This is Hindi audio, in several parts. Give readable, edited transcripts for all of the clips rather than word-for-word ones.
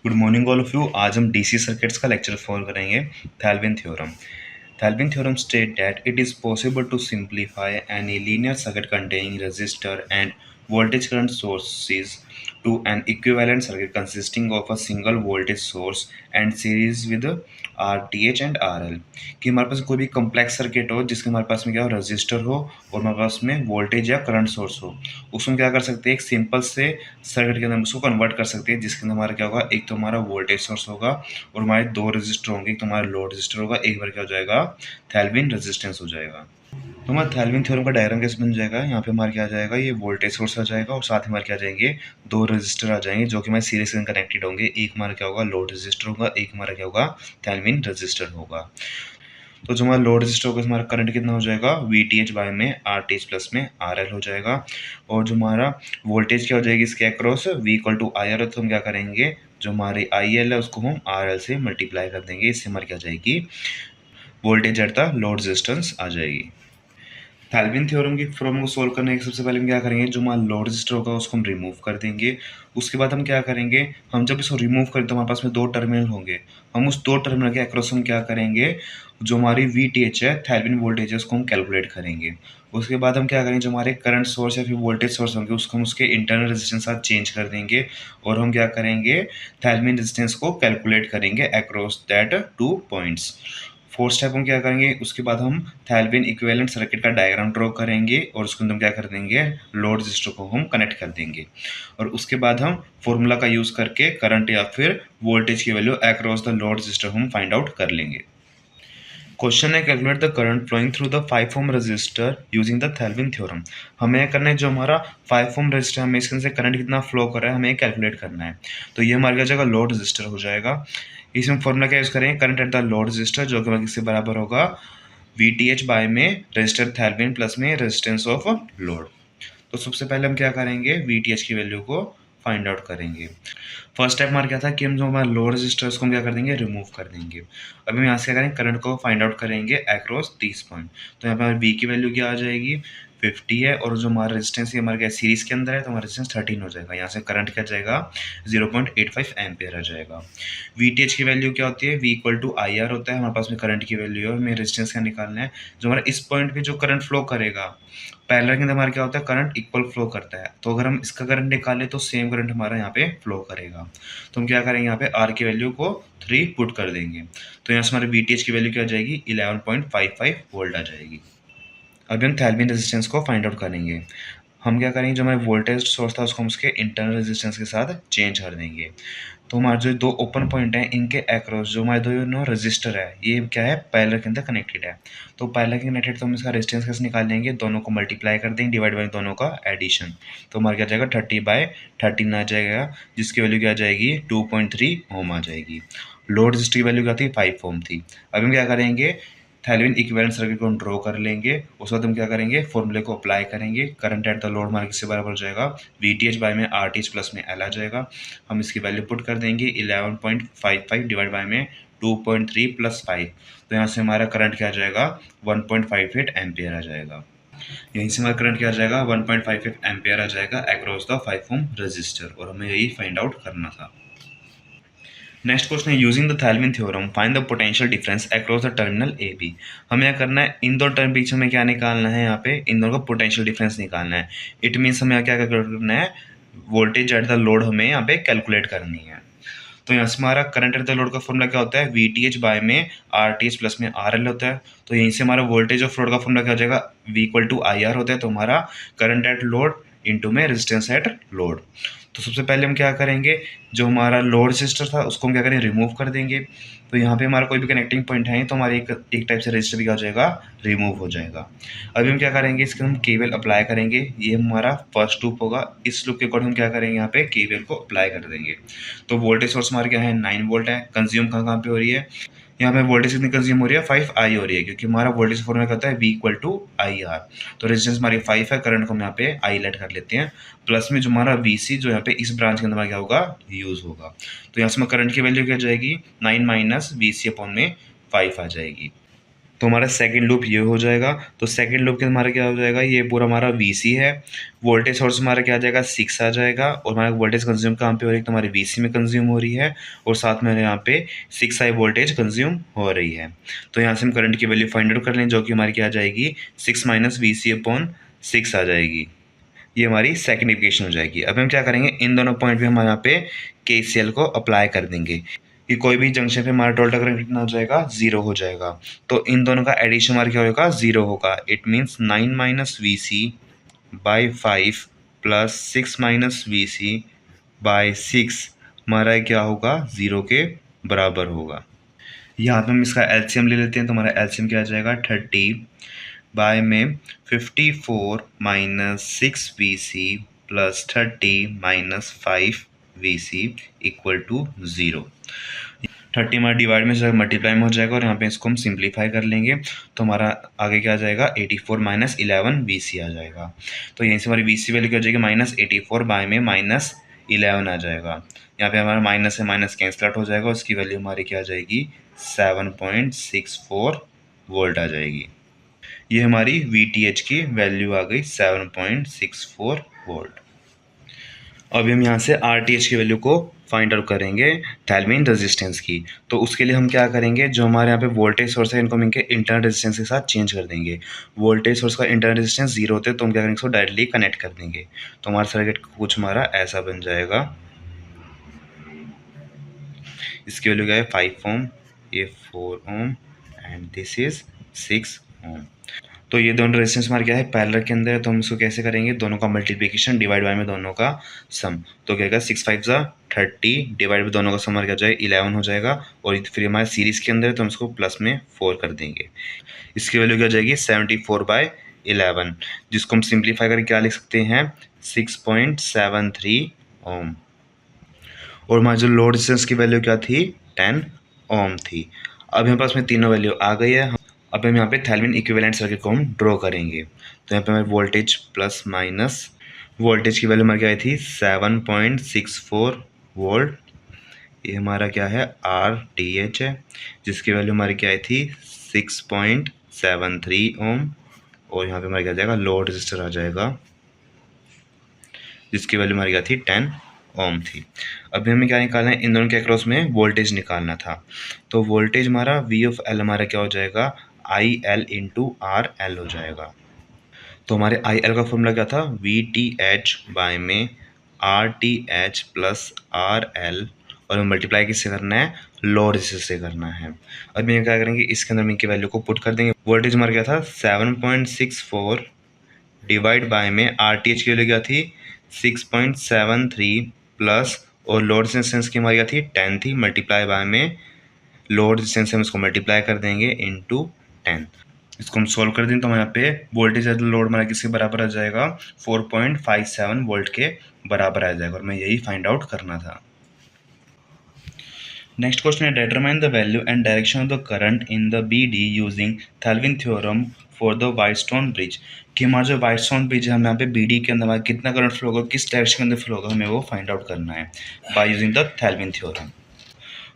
Good morning all of you. आज हम डीसी सर्किट्स का लेक्चर फॉलो करेंगे। थेल्विन theorem. Thalvin theorem state that it is possible to simplify any linear circuit containing resistor and voltage current sources to an equivalent circuit consisting of a single voltage source and series with RTH and RL। कि हमारे पास कोई भी कम्प्लेक्स सर्किट हो जिसके हमारे पास में क्या हो, रजिस्टर हो और हमारे पास में वोल्टेज या करंट सोर्स हो, उसमें क्या कर सकते हैं, एक सिंपल से सर्किट के अंदर उसको कन्वर्ट कर सकते हैं जिसके अंदर हमारा क्या होगा, एक तो हमारा वोल्टेज सोर्स होगा और हमारे दो रजिस्टर होंगे, एक तो हमारा लोड रजिस्टर होगा, एक बार क्या हो जाएगा, थेल्विन रेजिस्टेंस हो जाएगा। तो हमारा थेल्विन थ्योरम का डायग्राम कैसे बन जाएगा, यहाँ पे हमारे क्या आ जाएगा, ये वोल्टेज सोर्स आ जाएगा और साथ में हमारे क्या आ जाएंगे, दो रजिस्टर आ जाएंगे जो कि हमारे सीरीज में कनेक्टेड होंगे। एक हमारा क्या होगा, लोड रजिस्टर होगा, एक हमारा क्या होगा, थेल्विन रजिस्टर होगा। तो जो हमारा लोड रजिस्टर होगा हमारा करंट कितना हो जाएगा, VTH बाय में RTH प्लस में RL हो जाएगा। और जो हमारा वोल्टेज क्या हो जाएगी इसके across, V equal to IR है, तो हम क्या करेंगे, जो हमारी IL है उसको हम RL से मल्टीप्लाई कर देंगे, इससे हमारी क्या आ जाएगी, voltage at the load resistance आ जाएगी। थेल्विन थ्योरम की प्रॉब्लम को सोल्व करने के सबसे पहले हम क्या करेंगे, जो हमारा लोड रजिस्टर होगा उसको हम रिमूव कर देंगे। उसके बाद हम क्या करेंगे, हम जब इसको रिमूव करें तो हमारे पास में दो टर्मिनल होंगे, हम उस दो टर्मिनल के अक्रॉस हम क्या करेंगे, जो हमारी VTH है, थेल्विन वोल्टेज है, उसको हम कैलकुलेट करेंगे। उसके बाद हम क्या करेंगे, जो हमारे करंट सोर्स या फिर वोल्टेज सोर्स होंगे उसको हम उसके इंटरनल रेजिस्टेंस साथ चेंज कर देंगे और हम क्या करेंगे, थेल्विन रेजिस्टेंस को कैलकुलेट करेंगे across that two points. Fourth step हम क्या करेंगे, उसके बाद हम थेल्विन इक्विवेलेंट सर्किट का डायग्राम ड्रॉ करेंगे और उसके अंदर हम क्या कर देंगे, लोड रजिस्टर को हम कनेक्ट कर देंगे और उसके बाद हम फॉर्मूला का यूज करके करंट या फिर वोल्टेज की value across the load resistor हम फाइंड आउट कर लेंगे। क्वेश्चन है, calculate the current flowing through the 5 ohm resistor using the Thevenin theorem. हमें करना है, जो हमारा 5 ओम रजिस्टर हमें इसके अंदर करंट कितना फ्लो कर रहा है हमें कैलकुलेट करना है। तो ये हमारे क्या जगह लोड रजिस्टर हो जाएगा। इसमें फॉर्मूला क्या यूज करेंगे, current eight the load register जो कि किससे बराबर होगा, VTH बाय में रजिस्टर थेल्विन प्लस में रेजिस्टेंस ऑफ लोड। तो सबसे पहले हम क्या करेंगे, VTH की वैल्यू को फाइंड आउट करेंगे। फर्स्ट स्टेप हमारा क्या था कि हम जो हमारा लोड रजिस्टर उसको हम क्या कर देंगे, रिमूव कर देंगे। अभी हम यहाँ से क्या करेंगे, करंट को फाइंड आउट करेंगे अक्रॉस 30 पॉइंट। तो यहाँ पे हमारी V की वैल्यू क्या आ जाएगी, 50 है और जो हमारा रेजिस्टेंस है हमारे क्या सीरीज के अंदर है तो हमारा रेजिस्टेंस 13 हो जाएगा। यहाँ से करंट क्या जाएगा, 0.85 एम्पियर आ जाएगा। VTH की वैल्यू क्या होती है, V इक्वल टू IR होता है, हमारे पास में करंट की वैल्यू है और हमें रेजिस्टेंस का निकालना है। जो हमारा इस पॉइंट पे जो करंट फ्लो करेगा, पैरेलल के अंदर हमारा क्या होता है, करंट इक्वल फ्लो करता है, तो अगर हम इसका करंट निकालें तो सेम करंट हमारा यहाँ पे फ्लो करेगा। तो हम क्या करेंगे, यहाँ पे R की वैल्यू को 3 पुट कर देंगे, तो यहाँ से हमारे VTH की वैल्यू क्या आ जाएगी, 11.55 वोल्ट आ जाएगी। अभी हम थेल्विन रेजिस्टेंस को फाइंड आउट करेंगे। हम क्या करेंगे, जो हमारे वोल्टेज सोर्स था उसको हम उसके इंटरनल रेजिस्टेंस के साथ चेंज कर देंगे। तो हमारे जो दो ओपन पॉइंट हैं इनके अक्रॉस जो हमारे दो रजिस्टर है ये क्या है, पैरेलल के अंदर कनेक्टेड है। तो पैरेलल के कनेक्टेड तो हम इसका रेजिस्टेंस कैसे निकाल लेंगे, दोनों को मल्टीप्लाई कर देंगे, डिवाइड बाई दोनों का एडिशन। तो हमारा क्या आ जाएगा, 30/13 आ जाएगा, जिसकी वैल्यू क्या आ जाएगी, 2.3 ओम आ जाएगी। लोड रजिस्टर की वैल्यू क्या थी, 5 ओम थी। अभी हम क्या करेंगे, थेल्विन इक्विवेलेंट सर्किट को हम ड्रॉ कर लेंगे। उसके बाद हम क्या करेंगे, फॉर्मूले को अप्लाई करेंगे। करंट एट द लोड हमारे किससे बराबर हो जाएगा, VTH बाय में RTH प्लस में L आ जाएगा। हम इसकी वैल्यू पुट कर देंगे, 11.55 डिवाइड बाय में 2.3 प्लस 5, तो यहाँ से हमारा करंट क्या आ जाएगा, 1.58 एम्पियर आ जाएगा। यहीं से हमारा करंट क्या आ जाएगा, 1.58 एम्पियर आ जाएगा अक्रॉस द 5 ओम रजिस्टर, और हमें यही फाइंड आउट करना था। नेक्स्ट क्वेश्चन है, using the Thevenin theorem find the potential difference across the terminal A B. हमें क्या करना है, इन दो टर्म बीच में क्या निकालना है, यहाँ पे इन दोनों का पोटेंशियल डिफरेंस निकालना है। इट मीन्स हमें क्या करना है, वोल्टेज एट द लोड हमें यहाँ पे कैलकुलेट करनी है। तो यहाँ से हमारा करंट एट द लोड का फॉर्मूला क्या होता है, VTH बाय में RTH प्लस में RL होता है। तो यहीं से हमारा वोल्टेज ऑफ लोड का फॉर्मूला क्या हो जाएगा, V इक्वल टू IR होता है। तो हमारा करंट एट लोड इंटू में रेजिस्टेंस एट लोड। तो सबसे पहले हम क्या करेंगे, जो हमारा लोड रजिस्टर था उसको हम क्या करेंगे, रिमूव कर देंगे। तो यहाँ पे हमारा कोई भी कनेक्टिंग पॉइंट है तो हमारे एक टाइप से रजिस्टर भी क्या हो जाएगा, रिमूव हो जाएगा। अभी हम क्या करेंगे, इसके हम केवीएल अप्लाई करेंगे। ये हमारा फर्स्ट लूप होगा, इस लूप के अकॉर्डिंग हम क्या करेंगे, यहाँ पे केवीएल को अप्लाई कर देंगे। तो वोल्टेज सोर्स हमारा क्या है, 9 वोल्ट है। कंज्यूम कहाँ कहाँ पे हो रही है, यहाँ पे वोल्टेज कितनी कंज्यूम हो रही है, 5I हो रही है, क्योंकि हमारा वोल्टेज फॉर्मूला क्या होता है, V इक्वल टू IR। तो रेजिस्टेंस हमारी 5 है, करंट को हम यहाँ पे I लेट कर लेते हैं, प्लस में जो हमारा VC जो यहाँ पे इस ब्रांच के अंदर क्या होगा, यूज होगा। तो यहाँ से करंट की वैल्यू क्या जाएगी, 9 माइनस VC अपॉन में 5 आ जाएगी। तो हमारा सेकंड लूप ये हो जाएगा। तो सेकंड लूप के हमारा क्या हो जाएगा, ये पूरा हमारा वीसी है, वोल्टेज सोर्स हमारा क्या आ जाएगा 6 आ जाएगा, और हमारा वोल्टेज कंज्यूम कहाँ पे हो रही है, तो हमारे वीसी में कंज्यूम हो रही है, और साथ में यहाँ पे 6i वोल्टेज कंज्यूम हो रही है। तो यहाँ से हम करंट की वैल्यू फाइंड आउट कर लें, जो कि हमारी क्या आ जाएगी 6 माइनस VC/6 आ जाएगी। ये हमारी सेकंड इक्वेशन हो जाएगी। अब हम क्या करेंगे, इन दोनों पॉइंट पे हम यहाँ पे KCL को अप्लाई कर देंगे कि कोई भी जंक्शन पे हमारा टोटल करंट कितना हो जाएगा, 0 हो जाएगा। तो इन दोनों का एडिशन हमारा क्या होगा, 0 होगा। It means 9 minus VC/5 plus 6 minus VC/6 हमारा क्या होगा, 0 के बराबर होगा। यहाँ पे हम इसका एलसीएम ले लेते हैं, तो हमारा एलसीएम क्या आ जाएगा 30 बाय में 54 minus 6 VC plus 30 minus 5 VC equal to 0। 30 हमारा डिवाइड में जो मल्टीप्लाई में हो जाएगा, और यहाँ पे इसको हम सिंप्लीफाई कर लेंगे, तो हमारा आगे क्या आ जाएगा 84 माइनस 11 VC आ जाएगा। तो यहीं से हमारी VC वैल्यू क्या हो जाएगी, -84 बाय में -11 आ जाएगा। यहाँ पे हमारा माइनस है, माइनस कैंसिल आउट हो जाएगा, उसकी वैल्यू हमारी क्या आ जाएगी 7.64 वोल्ट आ जाएगी। ये हमारी VTH की वैल्यू आ गई 7.64 वोल्ट। अभी हम यहाँ से RTH की वैल्यू को फाइंड आउट करेंगे थेवेनिन रेजिस्टेंस की। तो उसके लिए हम क्या करेंगे, जो हमारे यहाँ पे वोल्टेज सोर्स है इनको हम इनके इंटरनल रेजिस्टेंस के साथ चेंज कर देंगे। वोल्टेज सोर्स का इंटरनल रेजिस्टेंस 0 होते हैं, तो हम क्या करेंगे, इसको डायरेक्टली कनेक्ट कर देंगे। तो हमारा सर्किट कुछ हमारा ऐसा बन जाएगा। इसकी वैल्यू क्या है 5 ओम, ये 4 ओम एंड दिस इज 6 ओम। तो ये दोनों रेजिस्टेंस हमारे क्या है पैरेलल के अंदर है, तो हम इसको कैसे करेंगे, दोनों का मल्टीप्लिकेशन डिवाइड बाय में दोनों का सम। तो क्या होगा 6 5 जा 30 डिवाइड बाय दोनों का सम हमारा क्या हो जाएगा 11 हो जाएगा, और फिर हमारे सीरीज़ के अंदर है तो हम इसको प्लस में 4 कर देंगे। इसकी वैल्यू क्या हो जाएगी 74/11, जिसको हम सिंप्लीफाई करके क्या लिख सकते हैं 6.73 ओम। और हमारे जो लोड रेजिस्टेंस की वैल्यू क्या थी 10 ओम थी। अब हमारे पास में तीनों वैल्यू आ गई है। अब हम यहाँ पे थेवेनिन इक्विवेलेंट सर्किट को हम ड्रॉ करेंगे। तो यहाँ पे हमारे वोल्टेज प्लस माइनस, वोल्टेज की वैल्यू हमारी क्या आई थी 7.64 वोल्ट। ये हमारा क्या है RTH है, जिसकी वैल्यू हमारी क्या आई थी 6.73 ओम। और यहाँ पे हमारा क्या आ जाएगा लोड रेजिस्टर आ जाएगा, जिसकी वैल्यू हमारी क्या थी 10 ओम थी। अभी हमें क्या निकालना है, इन दोनों के अक्रॉस में वोल्टेज निकालना था। तो वोल्टेज हमारा V(L) हमारा क्या हो जाएगा IL इंटू RL हो जाएगा। तो हमारे IL का फॉर्मूला क्या था VTH बाय में RTH प्लस RL, और हमें मल्टीप्लाई किससे करना है लोड रेजिस्टेंस से करना है। अब हम क्या करेंगे, इसके अंदर हम इनकी वैल्यू को पुट कर देंगे। वोल्टेज हमारा क्या था 7.64 डिवाइड बाय में RTH की वैल्यू क्या थी 6.73 प्लस, और लोड रेजिस्टेंस की हमारी क्या थी 10 थी, मल्टीप्लाई बाय में लोड रेजिस्टेंस हम इसको मल्टीप्लाई कर देंगे इनटू 10। इसको हम सॉल्व कर दें तो हमारे यहाँ पे वोल्टेज लोड हमारा किसके बराबर आ जाएगा 4.57 वोल्ट के बराबर आ जाएगा, और मैं यही फाइंड आउट करना था। नेक्स्ट क्वेश्चन है determine the value and direction of the current in the BD using Thevenin theorem for the Wheatstone bridge. कि हमारा जो व्हाइटस्टोन ब्रिज है हम यहाँ पे BD के अंदर हमारा कितना करंट फ्लो होगा, किस डायरेक्शन के अंदर फ्लो होगा, हमें वो फाइंड आउट करना है by using the Thevenin theorem.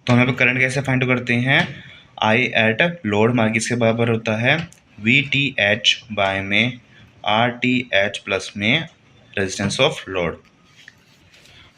तो हम यहाँ पे करंट कैसे फाइंड करते हैं, I एट लोड हमारा किसके बराबर होता है VTH बाय में RTH प्लस में रेजिस्टेंस ऑफ लोड।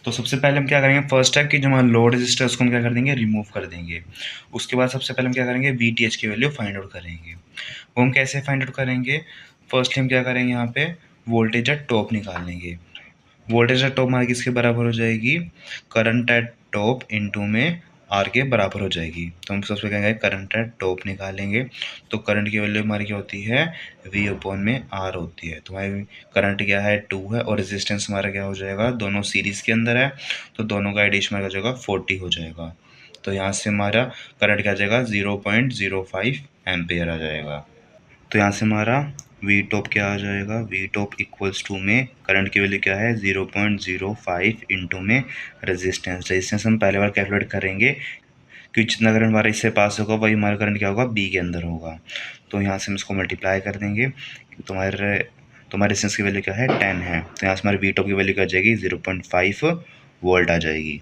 तो सबसे पहले हम क्या करेंगे, फर्स्ट स्टेप कि जो हमारा लोड रेजिस्टर उसको हम क्या कर देंगे रिमूव कर देंगे। उसके बाद सबसे पहले हम क्या करेंगे VTH की वैल्यू फाइंड आउट करेंगे। वो हम कैसे फाइंड आउट करेंगे, फर्स्टली हम क्या करेंगे यहाँ पे वोल्टेज एट टॉप निकाल लेंगे। वोल्टेज एट टॉप हमारी किसके बराबर हो जाएगी करंट एट टॉप इनटू में R के बराबर हो जाएगी। तो हम सबसे कहेंगे करंट एट टॉप निकालेंगे। तो करंट की वैल्यू हमारी क्या होती है V/R होती है। तो हमारी करंट क्या है 2 है, और रेजिस्टेंस हमारा क्या हो जाएगा दोनों सीरीज़ के अंदर है, तो दोनों का एडिशन हमारा हो जाएगा 40 हो जाएगा। तो यहाँ से हमारा करंट क्या आ जाएगा 0.05 एम्पेयर आ जाएगा। तो यहाँ से हमारा वी टॉप क्या आ जाएगा, वी टॉप इक्वल्स टू में करंट की वैल्यू क्या है 0.05 इंटू में रेजिस्टेंस हम पहले बार कैलकुलेट करेंगे कि जितना करंट हमारा इससे पास होगा वही हमारा करंट क्या होगा बी के अंदर होगा। तो यहाँ से हम इसको मल्टीप्लाई कर देंगे। तुम्हारे रेजिस्टेंस की वैल्यू क्या है 10 है, तो यहाँ से हमारी वी टॉप की वैल्यू क्या आ जाएगी 0.5 वोल्ट आ जाएगी।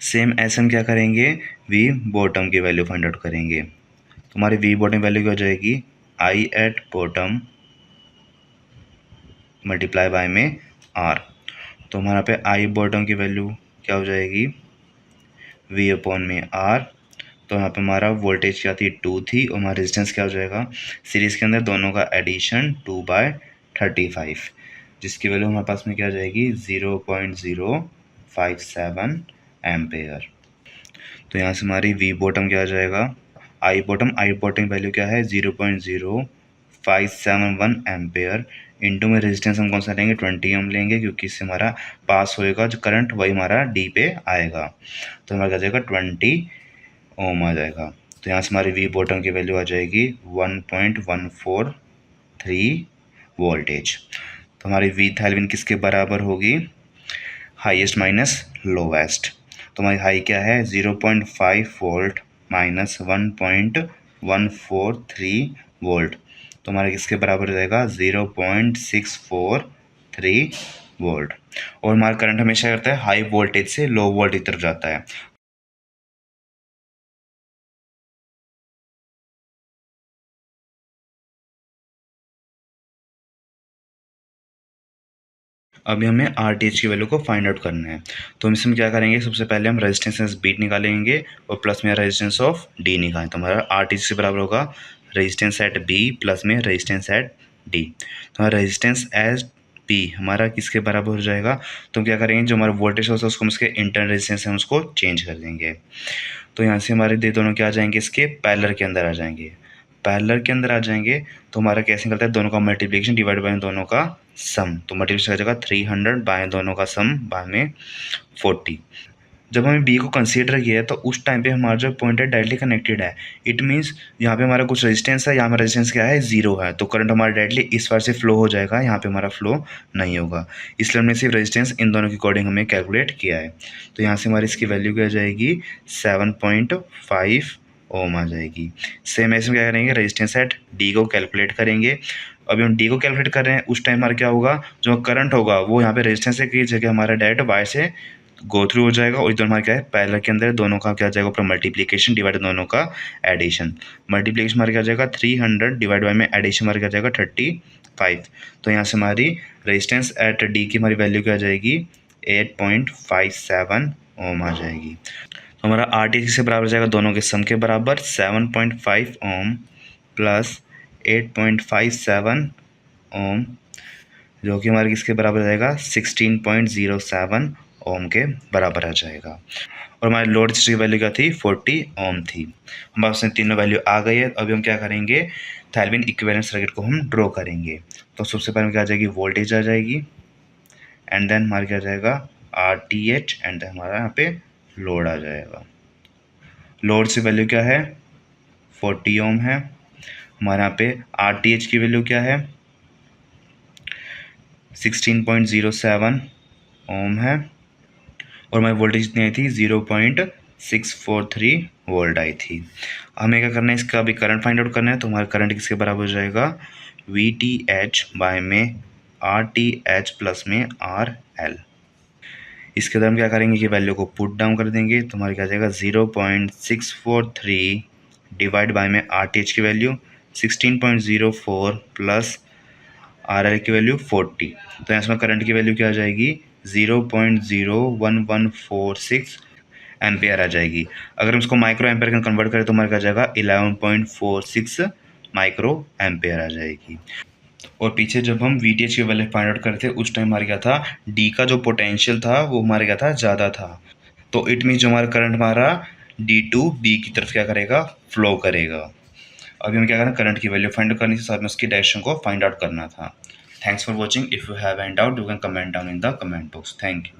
सेम ऐसे हम क्या करेंगे वी बॉटम की वैल्यू फाइंड आउट करेंगे। तो हमारी वी बॉटम वैल्यू क्या हो जाएगी, आई एट बॉटम मल्टीप्लाई बाय में आर। तो हमारा पे आई बॉटम की वैल्यू क्या हो जाएगी, वी अपॉन में आर। तो यहाँ पे हमारा वोल्टेज क्या थी, 2 थी, और हमारा रेजिस्टेंस क्या हो जाएगा, सीरीज़ के अंदर दोनों का एडिशन 2/35, जिसकी वैल्यू हमारे पास में क्या आ जाएगी, 0.057 एम्पेयर। तो यहाँ से हमारी वी बॉटम क्या आ जाएगा, आई बॉटम वैल्यू क्या है, 0.0571 एम्पेयर इंटू में रेजिस्टेंस हम कौन सा लेंगे, 20 ओम लेंगे, क्योंकि इससे हमारा पास होएगा जो करंट वही हमारा डी पे आएगा। तो हमारा क्या जाएगा, 20 ओम आ जाएगा। तो यहाँ से हमारी वी बॉटम की वैल्यू आ जाएगी 1.143 वोल्टेज। तो हमारी वी थेल्विन किसके बराबर होगी, हाईएस्ट माइनस लोवेस्ट। तो हमारी हाई क्या है, 0.5 वोल्ट माइनस 1.143 वोल्ट। तो हमारे किसके बराबर हो जाएगा, 0.643 वोल्ट। और हमारा करंट हमेशा करता है हाई वोल्टेज से लो वोल्टेज तरफ जाता है। अभी हमें आर टी एच की वैल्यू को फाइंड आउट करना है। तो हम इसमें क्या करेंगे, सबसे पहले हम रेजिस्टेंस बीट निकालेंगे और प्लस में रेजिस्टेंस ऑफ डी निकालें। तो हमारा आर टी एच से बराबर होगा रेजिस्टेंस एट बी प्लस में रेजिस्टेंस एट डी। तो हमारा रेजिस्टेंस एट बी हमारा किसके बराबर हो जाएगा, तो हम क्या करेंगे, जो हमारा वोल्टेज सोर्स है उसको हम उसके इंटरनल रेजिस्टेंस है उसको चेंज कर देंगे। तो यहाँ से हमारे दे दोनों क्या आ जाएंगे, इसके पैरेलल के अंदर आ जाएंगे। पैरेलल के अंदर आ जाएंगे तो हमारा कैसे निकलता है, दोनों का मल्टीप्लिकेशन डिवाइड बाय दोनों का सम। तो मल्टीप्लिकेशन हो जाएगा 300 बाय दोनों का सम बाय में 40। जब हमें बी को कंसीडर किया है तो उस टाइम पे हमारा जो पॉइंट है डायरेक्टली कनेक्टेड है। इट मीन्स यहाँ पे हमारा कुछ रेजिस्टेंस है, यहाँ पे रेजिस्टेंस क्या है, जीरो है, तो करंट हमारा डायरेक्टली इस पार से फ्लो हो जाएगा, यहाँ पे हमारा फ्लो नहीं होगा। इसलिए हमने सिर्फ रेजिस्टेंस इन दोनों के अकॉर्डिंग हमें कैलकुलेट किया है। तो यहाँ से हमारी इसकी वैल्यू क्या आ जाएगी, 7.5 ओम आ जाएगी। सेम ऐसे क्या करेंगे, रेजिस्टेंस एट डी को कैलकुलेट करेंगे। अभी हम डी को कैलकुलेट कर रहे हैं, उस टाइम हमारा क्या होगा, जो करंट होगा वो यहाँ पे रेजिस्टेंस की जगह हमारा डायरेक्ट वाई से गो थ्रू हो जाएगा, और इधर हमारा क्या है, पैरेलल के अंदर दोनों का क्या जाएगा, ऊपर मल्टीप्लिकेशन डिवाइड दोनों का एडिशन। मल्टीप्लिकेशन हमारा क्या जाएगा 300 डिवाइड बाय में एडिशन हमारा क्या जाएगा 35। तो यहाँ से हमारी रेजिस्टेंस एट डी की हमारी वैल्यू क्या आ जाएगी, 8.57 ओम आ जाएगी। तो हमारा आर टी से बराबर जाएगा, दोनों के सम के बराबर 7.5 ओम प्लस 8.57 ओम, जो कि हमारे किसके बराबर जाएगा, 16.07 ओम के बराबर आ जाएगा। और हमारे लोड रेजिस्टर की वैल्यू क्या थी, 40 ओम थी। हमारे पास में तीनों वैल्यू आ गई है। अभी हम क्या करेंगे, थेल्विन इक्विवेलेंट सर्किट को हम ड्रॉ करेंगे। तो सबसे पहले क्या आ जाएगी, वोल्टेज आ जाएगी, एंड देन हमारा क्या आ जाएगा, R T H, and then हमारा यहाँ पे लोड आ जाएगा। लोड से वैल्यू क्या है, 40 ओम है। हमारे यहाँ पे आर टी एच की वैल्यू क्या है, 16.07 ओम है, और हमारी वोल्टेज कितनी आई थी, 0.643 वोल्ट आई थी। हमें क्या करना है, इसका अभी करंट फाइंड आउट करना है। तो हमारा करंट किसके बराबर हो जाएगा, वी टी एच बाय में आर टी एच प्लस में आर एल। इसके बाद हम क्या करेंगे कि वैल्यू को पुट डाउन कर देंगे। तो हमारा क्या जाएगा, 0.643 डिवाइड बाय में आर टी एच की वैल्यू 16.04 प्लस आर एल की वैल्यू 40। तो इसमें करंट की वैल्यू क्या आ जाएगी, 0.01146 एम्पेयर आ जाएगी। अगर हम इसको माइक्रो एम्पेयर में कन्वर्ट करें तो हमारा क्या आ जाएगा, 11.46 माइक्रो एम्पेयर आ जाएगी। और पीछे जब हम वी टी एच की वैल्यू फाइंड आउट करते उस टाइम हमारे क्या था, डी का जो पोटेंशियल था वो हमारे क्या था, ज़्यादा था। तो इट मीन्स जो हमारा करंट हमारा डी टू बी की तरफ क्या करेगा, फ्लो करेगा। अभी हम क्या करें, करंट की वैल्यू फाइंड आउट करनी थी, साथ में उसकी डायरेक्शन को फाइंड आउट करना था। Thanks for watching. If you have any doubt you can comment down in the comment box. Thank you.